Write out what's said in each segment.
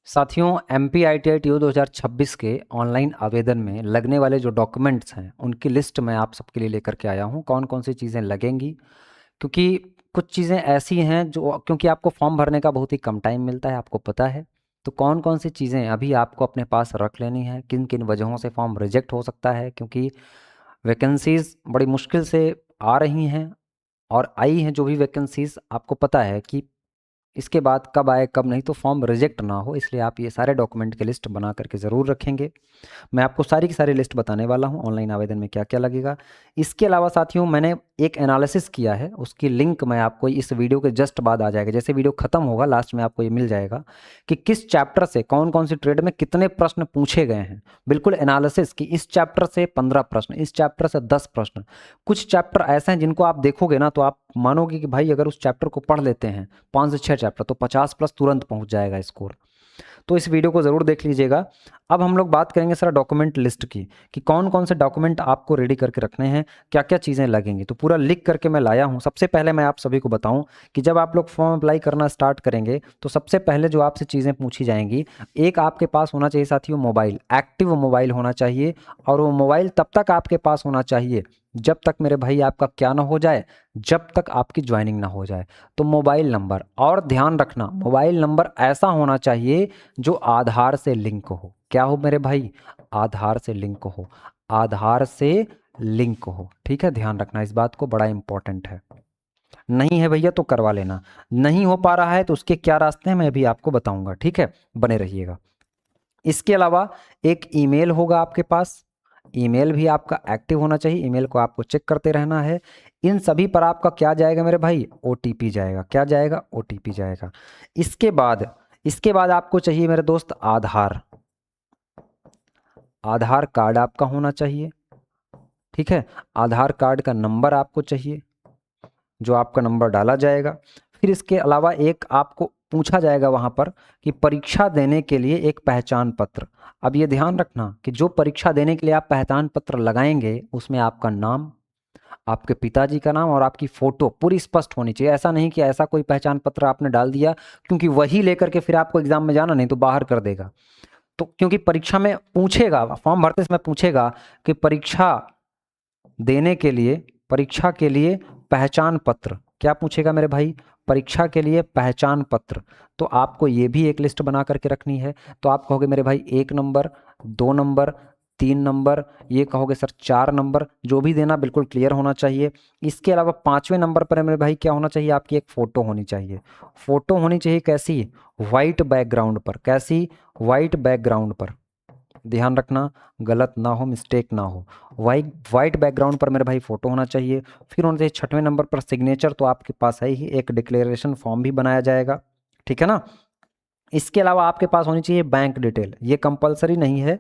साथियों, MPITI TU 2026 के online आवेदन में लगने वाले जो डॉक्यूमेंट्स हैं उनकी लिस्ट मैं आप सबके लिए लेकर के आया हूँ। कौन कौन सी चीज़ें लगेंगी, क्योंकि कुछ चीज़ें ऐसी हैं जो, क्योंकि आपको फॉर्म भरने का बहुत ही कम टाइम मिलता है, आपको पता है। तो कौन कौन सी चीज़ें अभी आपको अपने पास रख लेनी है, किन किन वजहों से फॉर्म रिजेक्ट हो सकता है, क्योंकि वैकेंसीज़ बड़ी मुश्किल से आ रही हैं और आई हैं। जो भी वैकेंसीज़ आपको पता है कि इसके बाद कब आए कब नहीं, तो फॉर्म रिजेक्ट ना हो, इसलिए आप ये सारे डॉक्यूमेंट की लिस्ट बना करके ज़रूर रखेंगे। मैं आपको सारी की सारी लिस्ट बताने वाला हूँ ऑनलाइन आवेदन में क्या क्या लगेगा। इसके अलावा साथियों, मैंने एक एनालिसिस किया है, उसकी लिंक मैं आपको इस वीडियो के जस्ट बाद आ जाएगा। जैसे वीडियो खत्म होगा लास्ट में आपको ये मिल जाएगा कि किस चैप्टर से कौन कौन सी ट्रेड में कितने प्रश्न पूछे गए हैं। बिल्कुल एनालिसिस कि इस चैप्टर से 15 प्रश्न, इस चैप्टर से 10 प्रश्न। कुछ चैप्टर ऐसे हैं जिनको आप देखोगे ना तो आप मानोगे कि भाई अगर उस चैप्टर को पढ़ लेते हैं 5 से 6 चैप्टर, तो 50 प्लस तुरंत पहुंच जाएगा स्कोर। तो इस वीडियो को ज़रूर देख लीजिएगा। अब हम लोग बात करेंगे सर डॉक्यूमेंट लिस्ट की, कि कौन कौन से डॉक्यूमेंट आपको रेडी करके रखने हैं, क्या क्या चीज़ें लगेंगी। तो पूरा लिख करके मैं लाया हूँ। सबसे पहले मैं आप सभी को बताऊँ कि जब आप लोग फॉर्म अप्लाई करना स्टार्ट करेंगे तो सबसे पहले जो आपसे चीज़ें पूछी जाएंगी, एक आपके पास होना चाहिए साथियों मोबाइल, एक्टिव मोबाइल होना चाहिए। और वो मोबाइल तब तक आपके पास होना चाहिए जब तक मेरे भाई आपका क्या ना हो जाए, जब तक आपकी ज्वाइनिंग ना हो जाए। तो मोबाइल नंबर, और ध्यान रखना मोबाइल नंबर ऐसा होना चाहिए जो आधार से लिंक हो। क्या हो मेरे भाई? आधार से लिंक हो, आधार से लिंक हो। ठीक है, ध्यान रखना इस बात को, बड़ा इंपॉर्टेंट है। नहीं है भैया तो करवा लेना, नहीं हो पा रहा है तो उसके क्या रास्ते हैं मैं भी आपको बताऊंगा। ठीक है, बने रहिएगा। इसके अलावा एक ईमेल होगा आपके पास, ईमेल भी आपका एक्टिव होना चाहिए, ईमेल को आपको चेक करते रहना है। इन सभी पर आपका क्या जाएगा मेरे भाई? OTP जाएगा। क्या जाएगा? OTP जाएगा। इसके बाद, इसके बाद आपको चाहिए मेरे दोस्त आधार, आधार कार्ड आपका होना चाहिए। ठीक है, आधार कार्ड का नंबर आपको चाहिए, जो आपका नंबर डाला जाएगा। फिर इसके अलावा एक आपको पूछा जाएगा वहाँ पर कि परीक्षा देने के लिए एक पहचान पत्र। अब ये ध्यान रखना कि जो परीक्षा देने के लिए आप पहचान पत्र लगाएंगे उसमें आपका नाम, आपके पिताजी का नाम और आपकी फ़ोटो पूरी स्पष्ट होनी चाहिए। ऐसा नहीं कि ऐसा कोई पहचान पत्र आपने डाल दिया, क्योंकि वही लेकर के फिर आपको एग्ज़ाम में जाना, नहीं तो बाहर कर देगा। तो क्योंकि परीक्षा में पूछेगा, फॉर्म भरते समय पूछेगा कि परीक्षा देने के लिए, परीक्षा के लिए पहचान पत्र, क्या पूछेगा मेरे भाई? परीक्षा के लिए पहचान पत्र। तो आपको ये भी एक लिस्ट बना करके रखनी है। तो आप कहोगे मेरे भाई 1 नंबर, 2 नंबर, 3 नंबर, ये कहोगे सर 4 नंबर, जो भी देना बिल्कुल क्लियर होना चाहिए। इसके अलावा 5वें नंबर पर मेरे भाई क्या होना चाहिए? आपकी एक फ़ोटो होनी चाहिए। फ़ोटो होनी चाहिए कैसी? वाइट बैकग्राउंड पर। कैसी? वाइट बैकग्राउंड पर। ध्यान रखना गलत ना हो, मिस्टेक ना हो। वाइट बैकग्राउंड पर मेरे भाई फोटो होना चाहिए। फिर होना चाहिए 6वें नंबर पर सिग्नेचर, तो आपके पास है ही, एक डिक्लेरेशन फॉर्म भी बनाया जाएगा। ठीक है ना? इसके अलावा आपके पास होनी चाहिए बैंक डिटेल। ये कंपलसरी नहीं है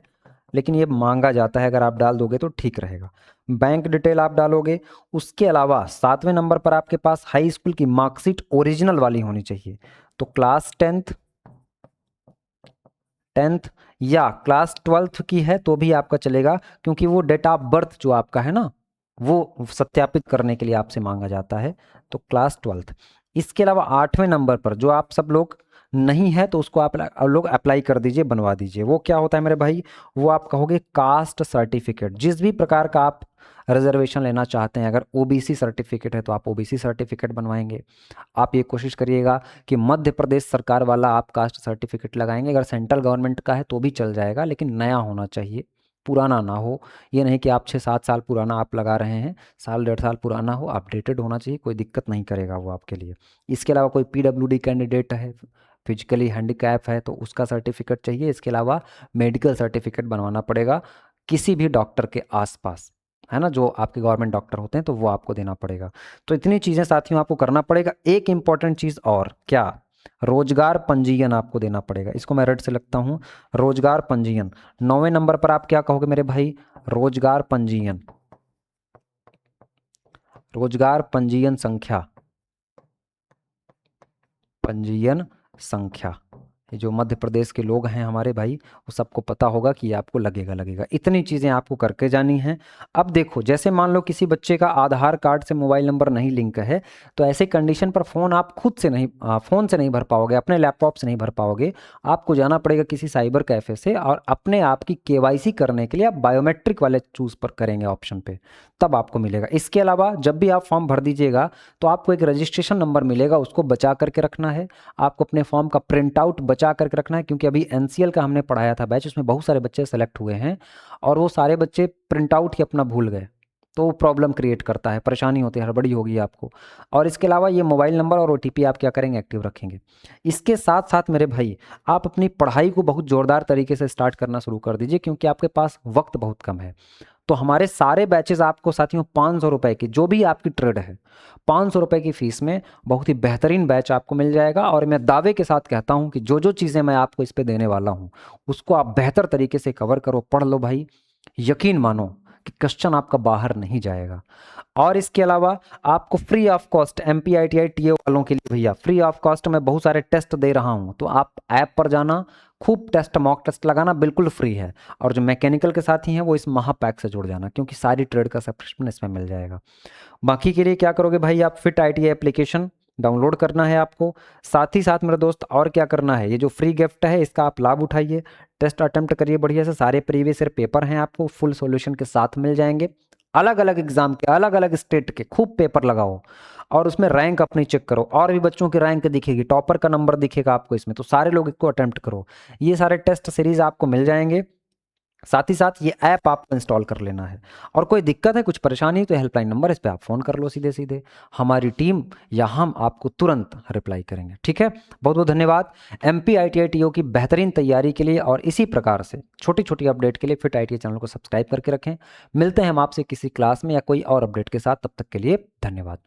लेकिन ये मांगा जाता है, अगर आप डाल दोगे तो ठीक रहेगा। बैंक डिटेल आप डालोगे। उसके अलावा 7वें नंबर पर आपके पास हाई स्कूल की मार्कशीट ओरिजिनल वाली होनी चाहिए। तो क्लास टेंथ या क्लास 12th की है तो भी आपका चलेगा, क्योंकि वो डेट ऑफ बर्थ जो आपका है ना, वो सत्यापित करने के लिए आपसे मांगा जाता है। तो क्लास 12th। इसके अलावा 8वें नंबर पर जो आप सब लोग नहीं है तो उसको आप लोग अप्लाई कर दीजिए, बनवा दीजिए। वो क्या होता है मेरे भाई? वो आप कहोगे कास्ट सर्टिफिकेट। जिस भी प्रकार का आप रिजर्वेशन लेना चाहते हैं, अगर OBC सर्टिफिकेट है तो आप OBC सर्टिफिकेट बनवाएंगे। आप ये कोशिश करिएगा कि मध्य प्रदेश सरकार वाला आप कास्ट सर्टिफिकेट लगाएंगे। अगर सेंट्रल गवर्नमेंट का है तो भी चल जाएगा, लेकिन नया होना चाहिए, पुराना ना हो। ये नहीं कि आप 6-7 साल पुराना आप लगा रहे हैं, साल 1.5 साल पुराना हो, अपडेटेड होना चाहिए, कोई दिक्कत नहीं करेगा वो आपके लिए। इसके अलावा कोई PWD कैंडिडेट है, फिजिकली हैंडीकैप है, तो उसका सर्टिफिकेट चाहिए। इसके अलावा मेडिकल सर्टिफिकेट बनवाना पड़ेगा किसी भी डॉक्टर के आसपास, है ना, जो आपके गवर्नमेंट डॉक्टर होते हैं, तो वो आपको देना पड़ेगा। तो इतनी चीज़ें साथियों आपको करना पड़ेगा। एक इंपॉर्टेंट चीज़ और, क्या? रोजगार पंजीयन आपको देना पड़ेगा। इसको मैं रेड से लगता हूँ, रोजगार पंजीयन। 9वें नंबर पर आप क्या कहोगे मेरे भाई? रोजगार पंजीयन, रोजगार पंजीयन संख्या, पंजीयन संख्या। ये जो मध्य प्रदेश के लोग हैं हमारे भाई, वो सबको पता होगा कि ये आपको लगेगा लगेगा। इतनी चीज़ें आपको करके जानी हैं। अब देखो, जैसे मान लो किसी बच्चे का आधार कार्ड से मोबाइल नंबर नहीं लिंक है, तो ऐसे कंडीशन पर फ़ोन आप खुद से नहीं फ़ोन से नहीं भर पाओगे, अपने लैपटॉप से नहीं भर पाओगे। आपको जाना पड़ेगा किसी साइबर कैफ़े से, और अपने आप की केवाईसी करने के लिए आप बायोमेट्रिक वाले चूज़ पर करेंगे ऑप्शन पे, तब आपको मिलेगा। इसके अलावा जब भी आप फॉर्म भर दीजिएगा तो आपको एक रजिस्ट्रेशन नंबर मिलेगा, उसको बचा करके रखना है। आपको अपने फॉर्म का प्रिंट आउट बचा करके रखना है, क्योंकि अभी एनसीएल का हमने पढ़ाया था बैच, उसमें बहुत सारे बच्चे सेलेक्ट हुए हैं और वो सारे बच्चे प्रिंट आउट ही अपना भूल गए, तो वो प्रॉब्लम क्रिएट करता है, परेशानी होती है, हड़बड़ी होगी आपको। और इसके अलावा ये मोबाइल नंबर और ओटीपी आप क्या करेंगे, एक्टिव रखेंगे। इसके साथ साथ मेरे भाई, आप अपनी पढ़ाई को बहुत ज़ोरदार तरीके से स्टार्ट करना शुरू कर दीजिए, क्योंकि आपके पास वक्त बहुत कम है। तो हमारे सारे बैचेस आपको साथियों 500 रुपये की, जो भी आपकी ट्रेड है, 500 रुपये की फ़ीस में बहुत ही बेहतरीन बैच आपको मिल जाएगा। और मैं दावे के साथ कहता हूँ कि जो जो चीज़ें मैं आपको इस पे देने वाला हूँ, उसको आप बेहतर तरीके से कवर करो, पढ़ लो भाई। यकीन मानो कि क्वेश्चन आपका बाहर नहीं जाएगा। और इसके अलावा आपको free of cost MPITI TA वालों के लिए भैया फ्री ऑफ कॉस्ट मैं बहुत सारे टेस्ट दे रहा हूँ, तो आप ऐप पर जाना, खूब टेस्ट, मॉक टेस्ट लगाना, बिल्कुल फ्री है। और जो मैकेनिकल के साथी हैं वो इस महापैक से जुड़ जाना, क्योंकि सारी ट्रेड का सब्सक्रिप्शन इसमें मिल जाएगा। बाकी के लिए क्या करोगे भाई, आप फिट ITI एप्लीकेशन डाउनलोड करना है आपको। साथ ही साथ मेरे दोस्त और क्या करना है, ये जो फ्री गिफ्ट है इसका आप लाभ उठाइए, टेस्ट अटेम्प्ट करिए बढ़िया से। सारे प्रीवियस ईयर पेपर हैं आपको फुल सॉल्यूशन के साथ मिल जाएंगे। अलग अलग एग्जाम के, अलग अलग स्टेट के खूब पेपर लगाओ और उसमें रैंक अपनी चेक करो। और भी बच्चों की रैंक दिखेगी, टॉपर का नंबर दिखेगा आपको इसमें, तो सारे लोग इसको अटेम्प्ट करो। ये सारे टेस्ट सीरीज आपको मिल जाएंगे। साथ ही साथ ये ऐप आपको इंस्टॉल कर लेना है। और कोई दिक्कत है, कुछ परेशानी है, तो हेल्पलाइन नंबर इस पे आप फ़ोन कर लो सीधे सीधे, हमारी टीम या हम आपको तुरंत रिप्लाई करेंगे। ठीक है, बहुत बहुत धन्यवाद MPITI TO की बेहतरीन तैयारी के लिए। और इसी प्रकार से छोटी छोटी अपडेट के लिए फिट ITI चैनल को सब्सक्राइब करके रखें। मिलते हैं हम आपसे किसी क्लास में या कोई और अपडेट के साथ, तब तक के लिए धन्यवाद।